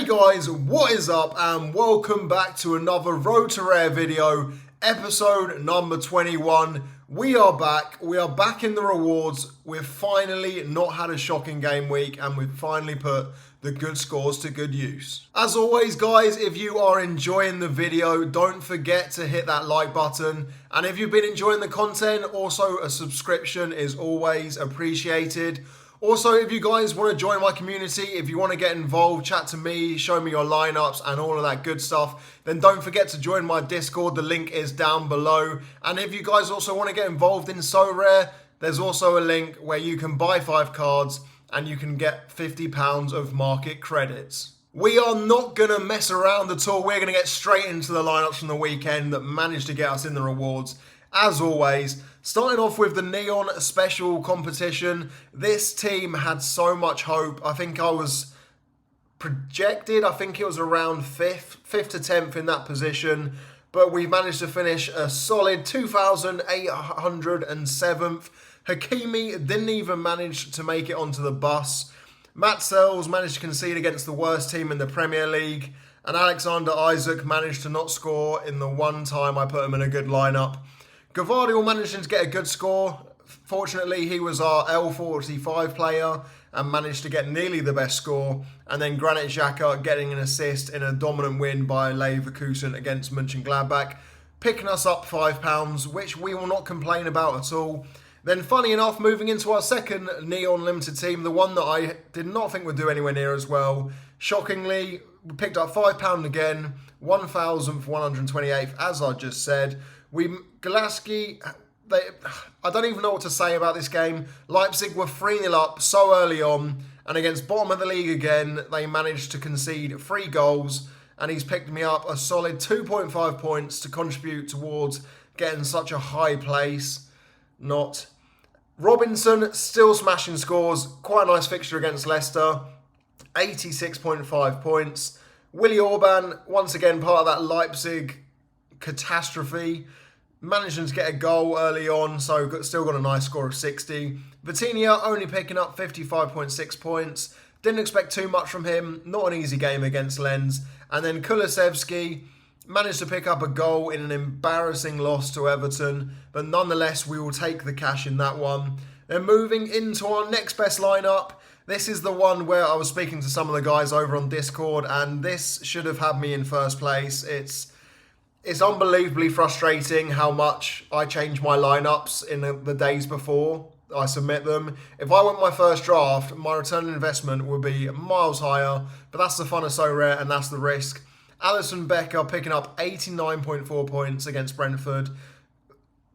Hey guys, what is up and welcome back to another Road to Rare video, episode number 21. We are back in the rewards. We've finally not had a shocking game week and we've finally put the good scores to good use. As always guys, if you are enjoying the video, don't forget to hit that like button. And if you've been enjoying the content, also a subscription is always appreciated. Also, if you guys want to join my community, if you want to get involved, chat to me, show me your lineups and all of that good stuff, then don't forget to join my Discord. The link is down below. And if you guys also want to get involved in Sorare, there's also a link where you can buy 5 cards and you can get £50 of market credits. We are not going to mess around at all. We're going to get straight into the lineups from the weekend that managed to get us in the rewards. As always, starting off with the Neon Special competition, this team had so much hope. I think I was projected, I think it was around 5th to 10th in that position, but we managed to finish a solid 2,807th. Hakimi didn't even manage to make it onto the bus. Matt Sells managed to concede against the worst team in the Premier League, and Alexander Isak managed to not score in the one time I put him in a good lineup. Gavardiol managed to get a good score. Fortunately, he was our L45 player and managed to get nearly the best score. And then Granit Xhaka getting an assist in a dominant win by Leverkusen against Mönchengladbach, picking us up £5, which we will not complain about at all. Then, funny enough, moving into our second Neon Limited team, the one that I did not think would do anywhere near as well. Shockingly, we picked up £5 again, 1,128th, as I just said. Glasky, I don't even know what to say about this game. Leipzig were 3-0 up so early on, and against bottom of the league again, they managed to concede 3 goals, and he's picked me up a solid 2.5 points to contribute towards getting such a high place. Not. Robinson still smashing scores, quite a nice fixture against Leicester, 86.5 points. Willy Orban, once again part of that Leipzig catastrophe, managing to get a goal early on, so still got a nice score of 60. Vitinha only picking up 55.6 points. Didn't expect too much from him. Not an easy game against Lens. And then Kulusevski managed to pick up a goal in an embarrassing loss to Everton. But nonetheless, we will take the cash in that one. Then moving into our next best lineup. This is the one where I was speaking to some of the guys over on Discord, and this should have had me in first place. It's unbelievably frustrating how much I change my lineups in the days before I submit them. If I went my first draft, my return on investment would be miles higher, but that's the fun of Sorare and that's the risk. Alisson Becker picking up 89.4 points against Brentford.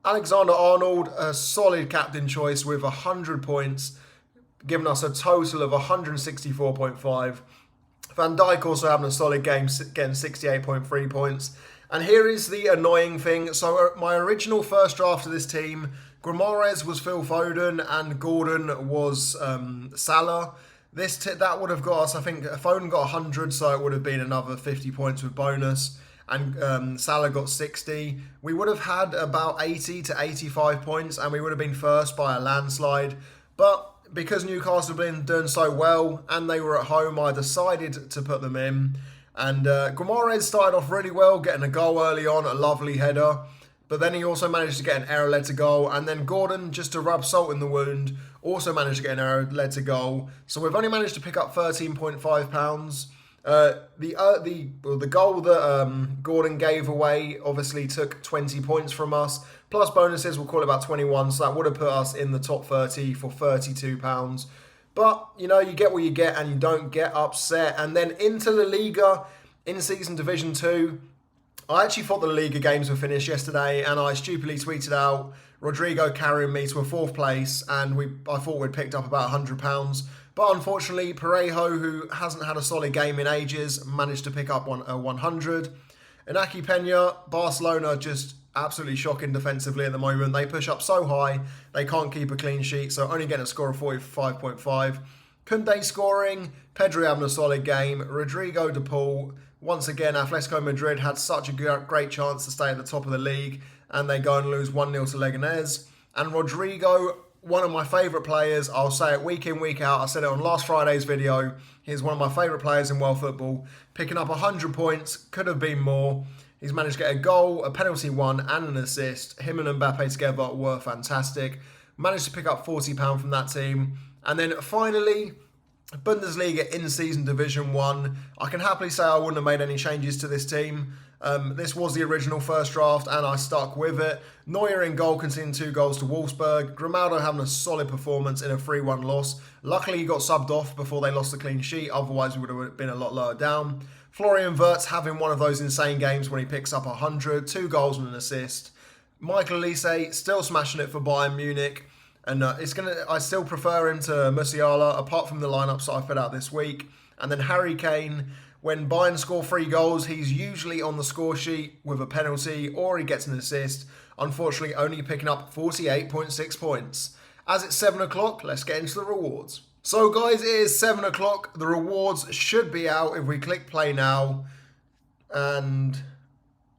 Alexander Arnold, a solid captain choice with 100 points, giving us a total of 164.5. Van Dijk also having a solid game, getting 68.3 points. And here is the annoying thing. So my original first draft of this team, Guimaraes was Phil Foden and Gordon was Salah. That would have got us, I think, Foden got 100, so it would have been another 50 points with bonus. And Salah got 60. We would have had about 80 to 85 points and we would have been first by a landslide. But because Newcastle have been doing so well and they were at home, I decided to put them in. And Guimaraes started off really well, getting a goal early on, a lovely header. But then he also managed to get an error led to goal. And then Gordon, just to rub salt in the wound, also managed to get an error led to goal. So we've only managed to pick up £13.5. The goal that Gordon gave away obviously took 20 points from us. Plus bonuses, we'll call it about 21. So that would have put us in the top 30 for £32. But, you know, you get what you get and you don't get upset. And then into La Liga, in-season Division 2. I actually thought the La Liga games were finished yesterday and I stupidly tweeted out Rodrigo carrying me to a 4th place and I thought we'd picked up about £100. But unfortunately, Parejo, who hasn't had a solid game in ages, managed to pick up 100. Inaki Peña, Barcelona just absolutely shocking defensively at the moment. They push up so high, they can't keep a clean sheet, so only getting a score of 45.5. Koundé scoring, Pedri having a solid game, Rodrigo de Paul. Once again, Atletico Madrid had such a great chance to stay at the top of the league, and they go and lose 1-0 to Leganés. And Rodrigo one of my favourite players. I'll say it week in, week out. I said it on last Friday's video. He's one of my favourite players in world football. Picking up 100 points, could have been more. He's managed to get a goal, a penalty won, and an assist. Him and Mbappe together were fantastic. Managed to pick up £40 from that team. And then finally, Bundesliga in-season Division 1. I can happily say I wouldn't have made any changes to this team. This was the original first draft and I stuck with it. Neuer in goal, conceding 2 goals to Wolfsburg. Grimaldo having a solid performance in a 3-1 loss. Luckily he got subbed off before they lost the clean sheet, otherwise we would have been a lot lower down. Florian Wirtz having one of those insane games when he picks up 100, 2 goals and an assist. Michael Olise still smashing it for Bayern Munich. And I still prefer him to Musiala, apart from the lineups that I've put out this week. And then Harry Kane, when Bayern score 3 goals, he's usually on the score sheet with a penalty or he gets an assist. Unfortunately, only picking up 48.6 points. As it's 7 o'clock, let's get into the rewards. So guys, it is 7 o'clock. The rewards should be out if we click play now. And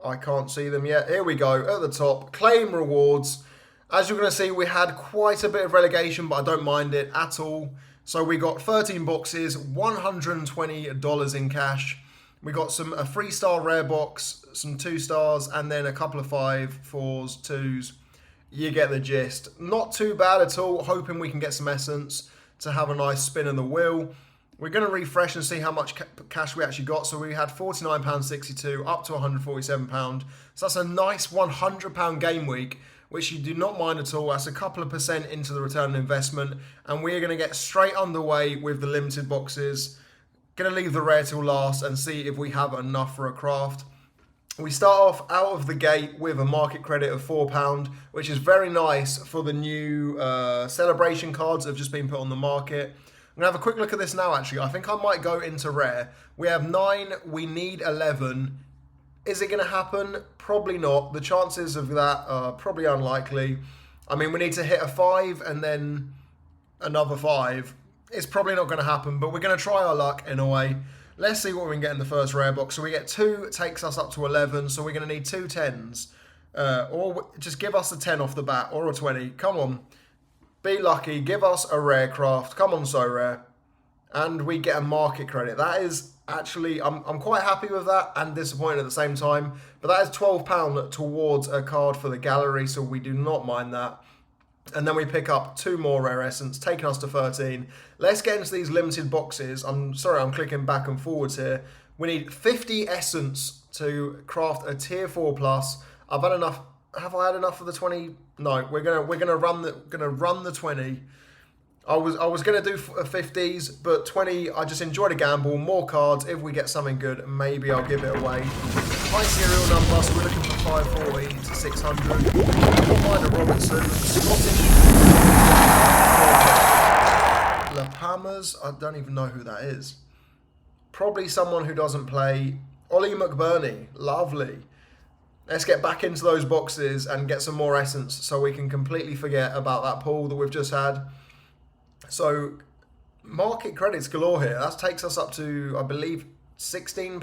I can't see them yet. Here we go, at the top, claim rewards. As you're going to see, we had quite a bit of relegation, but I don't mind it at all. So we got 13 boxes, $120 in cash. We got a 3-star rare box, some 2 stars, and then a couple of 5, 4s, 2s. You get the gist. Not too bad at all. Hoping we can get some essence to have a nice spin in the wheel. We're going to refresh and see how much cash we actually got. So we had £49.62 up to £147. So that's a nice £100 game week, which you do not mind at all. That's a couple of percent into the return on investment. And we're going to get straight underway with the limited boxes. Going to leave the rare till last and see if we have enough for a craft. We start off out of the gate with a market credit of £4, which is very nice for the new celebration cards that have just been put on the market. I'm going to have a quick look at this now, actually. I think I might go into rare. We have 9, we need 11. Is it going to happen? Probably not. The chances of that are probably unlikely. I mean, we need to hit a 5 and then another 5. It's probably not going to happen, but we're going to try our luck in a way. Let's see what we can get in the first rare box. So we get 2, takes us up to 11, so we're going to need 2 10s. Or just give us a 10 off the bat, or a 20. Come on. Be lucky. Give us a rare craft. Come on, Sorare. And we get a market credit. That is actually, I'm quite happy with that and disappointed at the same time. But that is £12 towards a card for the gallery, so we do not mind that. And then we pick up 2 more rare essence, taking us to 13. Let's get into these limited boxes. I'm sorry, I'm clicking back and forwards here. We need 50 essence to craft a tier 4 plus. I've had enough. Have I had enough of the 20? No, we're gonna run the 20. I was gonna do 50s, but 20. I just enjoyed a gamble. More cards. If we get something good, maybe I'll give it away. High serial number, so we're looking for 540 to 600. Don't mind a Robertson. Scottish. La Palmas. I don't even know who that is. Probably someone who doesn't play. Ollie McBurney. Lovely. Let's get back into those boxes and get some more essence so we can completely forget about that pull that we've just had. So, market credits galore here. That takes us up to, I believe, £16.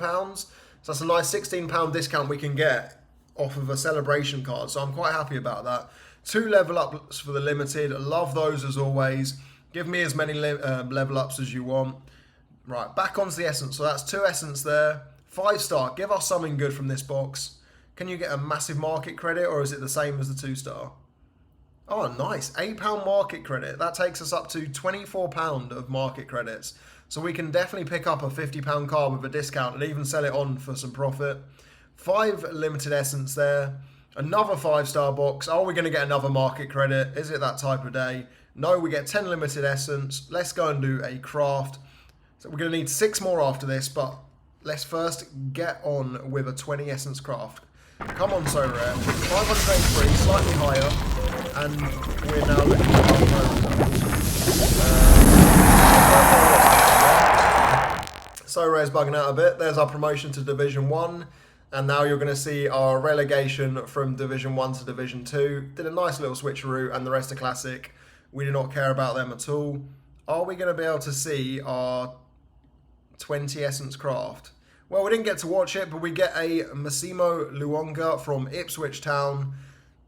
So that's a nice £16 discount we can get off of a celebration card. So I'm quite happy about that. 2 level ups for the limited. Love those as always. Give me as many level ups as you want. Right, back onto the essence. So that's 2 essence there. 5-star. Give us something good from this box. Can you get a massive market credit or is it the same as the 2-star? Oh, nice. £8 market credit. That takes us up to £24 of market credits. So we can definitely pick up a £50 card with a discount and even sell it on for some profit. 5 limited essence there. Another 5-star box. Are we going to get another market credit? Is it that type of day? No, we get 10 limited essence. Let's go and do a craft. So we're going to need 6 more after this, but let's first get on with a 20 essence craft. Come on, Sorare. 583, slightly higher, and we're now looking at our Sorare's bugging out a bit. There's our promotion to Division 1, and now you're going to see our relegation from Division 1 to Division 2. Did a nice little switcheroo, and the rest are classic. We do not care about them at all. Are we going to be able to see our 20 essence craft? Well, we didn't get to watch it, but we get a Massimo Luonga from Ipswich Town.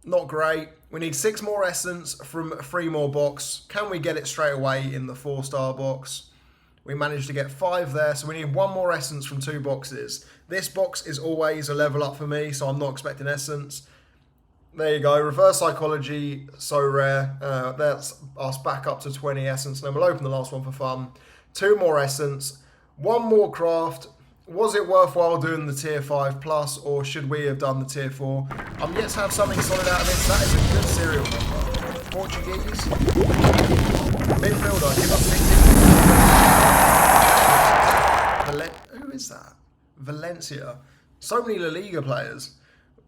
not great. We need 6 more Essence from 3 more box. Can we get it straight away in the 4-star box? We managed to get 5 there, so we need 1 more Essence from 2 boxes. This box is always a level up for me, so I'm not expecting Essence. There you go, Reverse Psychology, so rare. That's us back up to 20 Essence, and then we'll open the last one for fun. 2 more Essence, 1 more Craft. Was it worthwhile doing the tier 5 plus, or should we have done the tier 4? I'm yet to have something solid out of this. That is a good serial number. Portuguese. Midfielder, give us 60. Who is that? Valencia. So many La Liga players.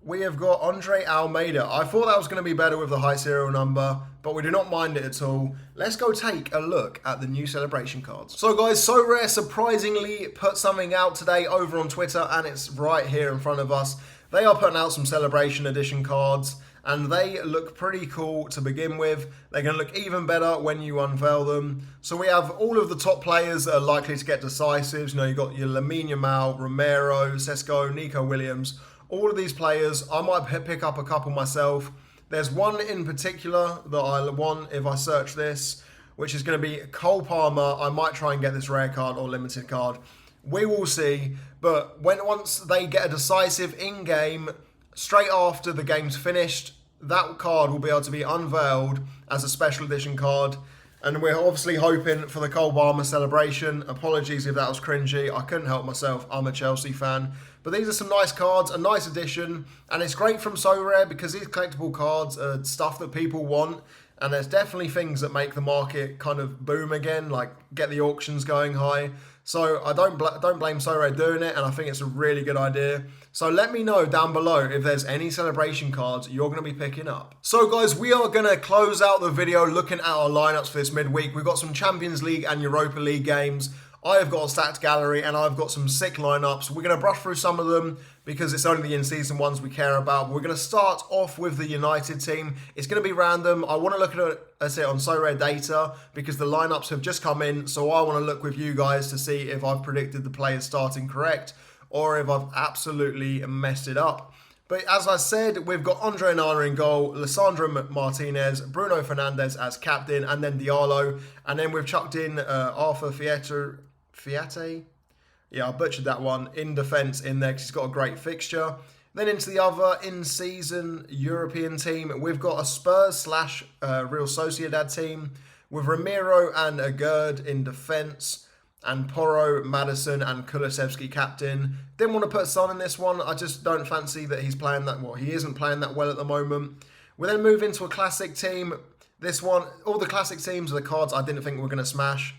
We have got Andre Almeida. I thought that was going to be better with the high serial number, but we do not mind it at all. Let's go take a look at the new celebration cards. So guys, Sorare surprisingly put something out today over on Twitter, and it's right here in front of us. They are putting out some celebration edition cards, and they look pretty cool to begin with. They're going to look even better when you unveil them. So we have all of the top players that are likely to get decisives. You know, you've got your Lamine Yamal, Romero, Sesko, Nico Williams. All of these players, I might pick up a couple myself. There's one in particular that I want if I search this, which is going to be Cole Palmer. I might try and get this rare card or limited card. We will see. But once they get a decisive in-game, straight after the game's finished, that card will be able to be unveiled as a special edition card. And we're obviously hoping for the Cole Palmer celebration. Apologies if that was cringy. I couldn't help myself. I'm a Chelsea fan. But these are some nice cards, a nice addition. And it's great from Sorare because these collectible cards are stuff that people want. And there's definitely things that make the market kind of boom again, like get the auctions going high. So I don't blame Sorare doing it, and I think it's a really good idea. So let me know down below if there's any celebration cards you're going to be picking up. So guys, we are going to close out the video looking at our lineups for this midweek. We've got some Champions League and Europa League games. I have got a stacked gallery and I've got some sick lineups. We're going to brush through some of them because it's only the in-season ones we care about. We're going to start off with the United team. It's going to be random. I want to look at it on Sorare data because the lineups have just come in. So I want to look with you guys to see if I've predicted the players starting correct or if I've absolutely messed it up. But as I said, we've got Andre Onana in goal, Lisandro Martinez, Bruno Fernandes as captain, and then Diallo. And then we've chucked in Arthur Fiate? Yeah, I butchered that one. In defence in there because he's got a great fixture. Then into the other in-season European team, we've got a Spurs / Real Sociedad team with Ramiro and Agurd in defence. And Porro, Madison and Kulusevski captain. Didn't want to put Son in this one. I just don't fancy that he's playing that well. He isn't playing that well at the moment. We then move into a classic team. This one, all the classic teams are the cards I didn't think we were going to smash.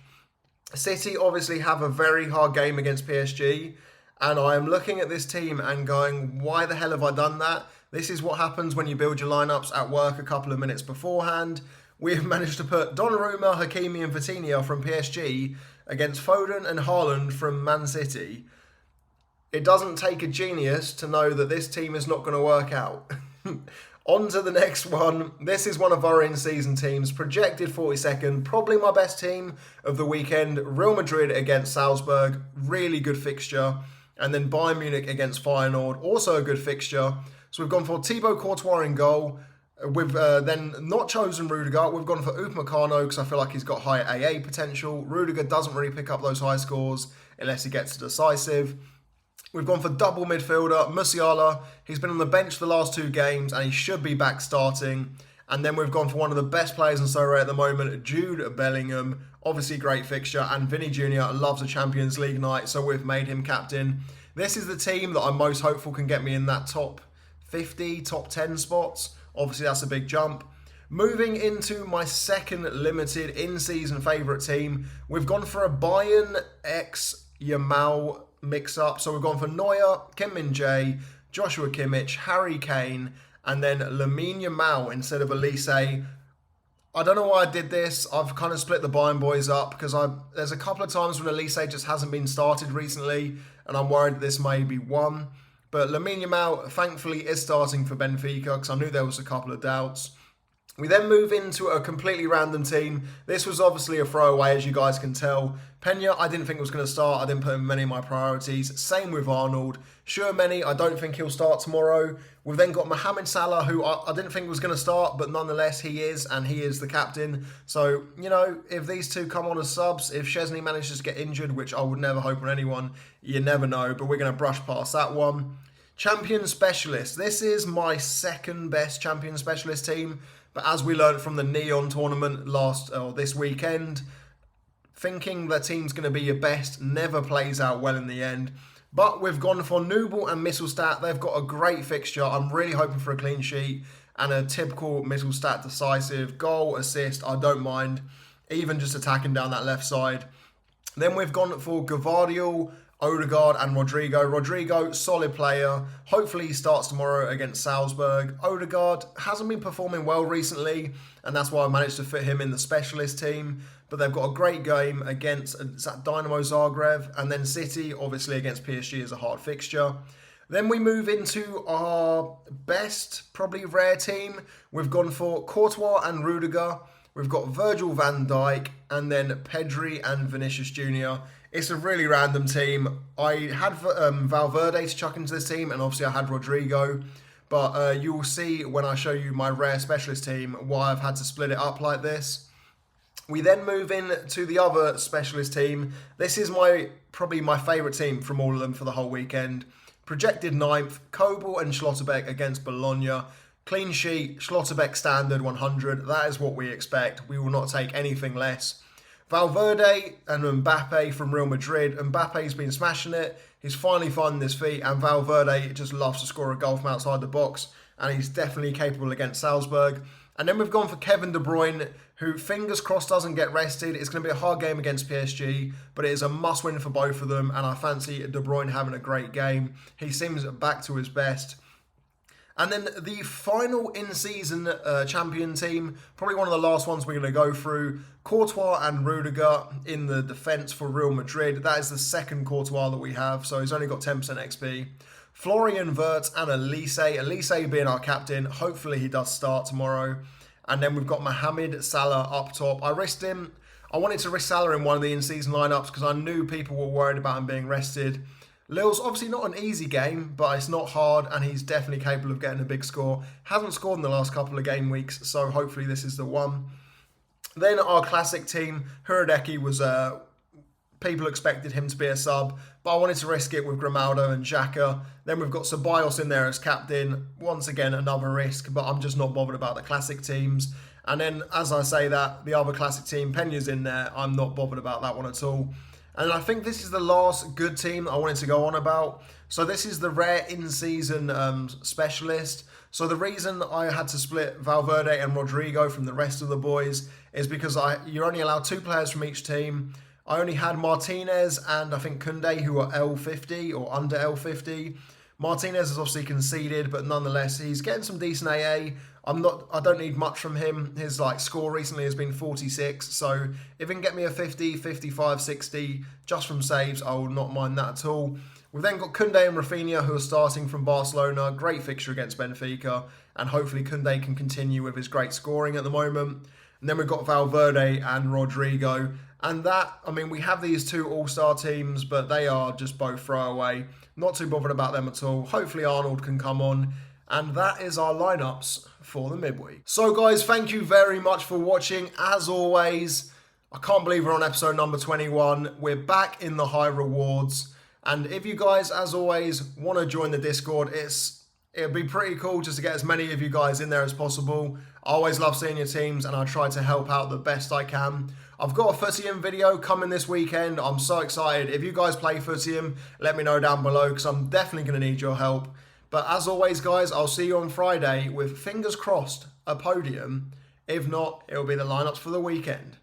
City obviously have a very hard game against PSG. And I am looking at this team and going, why the hell have I done that? This is what happens when you build your lineups at work a couple of minutes beforehand. We have managed to put Donnarumma, Hakimi and Vitinha from PSG against Foden and Haaland from Man City. It doesn't take a genius to know that this team is not going to work out. On to the next one. This is one of our in-season teams, projected 42nd, probably my best team of the weekend. Real Madrid against Salzburg, really good fixture. And then Bayern Munich against Feyenoord, also a good fixture. So we've gone for Thibaut Courtois in goal. We've then not chosen Rudiger. We've gone for Upamecano because I feel like he's got high AA potential. Rudiger doesn't really pick up those high scores unless he gets decisive. We've gone for double midfielder, Musiala. He's been on the bench the last 2 games and he should be back starting. And then we've gone for one of the best players in Sorare at the moment, Jude Bellingham. Obviously great fixture, and Vinny Jr. loves a Champions League night, so we've made him captain. This is the team that I'm most hopeful can get me in that top 50, top 10 spots. Obviously, that's a big jump. Moving into my second limited in-season favourite team, we've gone for a Bayern x Yamal mix-up. So we've gone for Neuer, Kim Min-jae, Joshua Kimmich, Harry Kane, and then Lamine Yamal instead of Elise. I don't know why I did this. I've kind of split the Bayern boys up because there's a couple of times when Elise just hasn't been started recently, and I'm worried this may be one. But Lamine Yamal, thankfully, is starting for Benfica because I knew there was a couple of doubts. We then move into a completely random team. This was obviously a throwaway, as you guys can tell. Pena, I didn't think was going to start. I didn't put him in many of my priorities. Same with Arnold. Tchouameni, I don't think he'll start tomorrow. We've then got Mohamed Salah, who I didn't think was going to start, but nonetheless he is, and he is the captain. So, you know, if these two come on as subs, if Szczesny manages to get injured, which I would never hope on anyone, you never know, but we're going to brush past that one. Champion Specialist. This is my second best Champion Specialist team. But as we learned from the Neon tournament this weekend, thinking the team's going to be your best never plays out well in the end. But we've gone for Nubel and Misselstadt. They've got a great fixture. I'm really hoping for a clean sheet and a typical Misselstadt decisive goal, assist. I don't mind, even just attacking down that left side. Then we've gone for Gvardiol, Odegaard and Rodrigo. Rodrigo, solid player. Hopefully he starts tomorrow against Salzburg. Odegaard hasn't been performing well recently, and that's why I managed to fit him in the specialist team. But they've got a great game against Dynamo Zagreb, and then City, obviously against PSG, is a hard fixture. Then we move into our best, probably rare team. We've gone for Courtois and Rudiger. We've got Virgil van Dijk, and then Pedri and Vinicius Jr. It's a really random team. I had Valverde to chuck into this team, and obviously I had Rodrigo. But you will see when I show you my rare specialist team why I've had to split it up like this. We then move in to the other specialist team. This is probably my favourite team from all of them for the whole weekend. Projected 9th, Kobel and Schlotterbeck against Bologna. Clean sheet, Schlotterbeck standard 100. That is what we expect. We will not take anything less. Valverde and Mbappe from Real Madrid. Mbappe's been smashing it. He's finally finding his feet, and Valverde just loves to score a goal from outside the box, and he's definitely capable against Salzburg. And then we've gone for Kevin De Bruyne, who, fingers crossed, doesn't get rested. It's going to be a hard game against PSG, but it is a must-win for both of them, and I fancy De Bruyne having a great game. He seems back to his best. And then the final in-season champion team, probably one of the last ones we're going to go through, Courtois and Rudiger in the defence for Real Madrid. That is the second Courtois that we have, so he's only got 10% XP. Florian Wirtz and Elise. Elise being our captain. Hopefully he does start tomorrow. And then we've got Mohamed Salah up top. I risked him. I wanted to risk Salah in one of the in-season lineups because I knew people were worried about him being rested. Lille's obviously not an easy game, but it's not hard, and he's definitely capable of getting a big score. Hasn't scored in the last couple of game weeks, so hopefully this is the one. Then our classic team, Hradecky was people expected him to be a sub, but I wanted to risk it with Grimaldo and Xhaka. Then we've got Ceballos in there as captain. Once again, another risk, but I'm just not bothered about the classic teams. And then, as I say that, the other classic team, Pena's in there. I'm not bothered about that one at all. And I think this is the last good team I wanted to go on about. So this is the rare in-season specialist. So the reason I had to split Valverde and Rodrigo from the rest of the boys is because you're only allowed 2 players from each team. I only had Martinez and I think Koundé, who are L50 or under L50. Martinez has obviously conceded, but nonetheless, he's getting some decent AA. I don't need much from him. His score recently has been 46. So if he can get me a 50, 55, 60 just from saves, I will not mind that at all. We've then got Koundé and Rafinha, who are starting from Barcelona. Great fixture against Benfica, and hopefully Koundé can continue with his great scoring at the moment. And then we've got Valverde and Rodrigo. And we have these 2 all-star teams, but they are just both throwaway. Not too bothered about them at all. Hopefully Arnold can come on. And that is our lineups for the midweek. So guys, thank you very much for watching. As always, I can't believe we're on episode number 21. We're back in the high rewards. And if you guys, as always, want to join the Discord, it'd be pretty cool just to get as many of you guys in there as possible. I always love seeing your teams, and I try to help out the best I can. I've got a Footium video coming this weekend. I'm so excited. If you guys play Footium, let me know down below, because I'm definitely going to need your help. But as always, guys, I'll see you on Friday with, fingers crossed, a podium. If not, it'll be the lineups for the weekend.